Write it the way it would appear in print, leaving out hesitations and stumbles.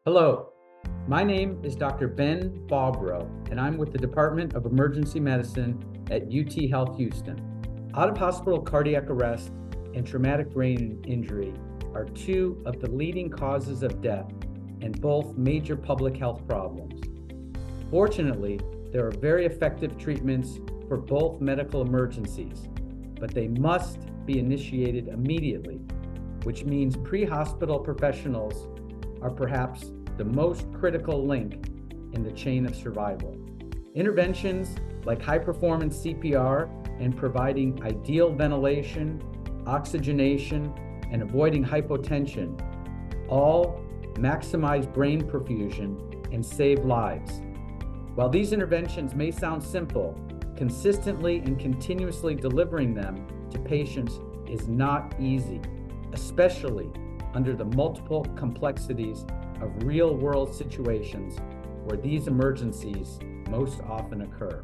Hello, my name is Dr. Ben Bobrow, and I'm with the Department of Emergency Medicine at UTHealth Houston. Out-of-hospital cardiac arrest and traumatic brain injury are two of the leading causes of death and both major public health problems. Fortunately, there are very effective treatments for both medical emergencies, but they must be initiated immediately, which means pre-hospital professionals are perhaps the most critical link in the chain of survival. Interventions like high-performance CPR and providing ideal ventilation, oxygenation, and avoiding hypotension all maximize brain perfusion and save lives. While these interventions may sound simple, consistently and continuously delivering them to patients is not easy, especially under the multiple complexities of real-world situations where these emergencies most often occur.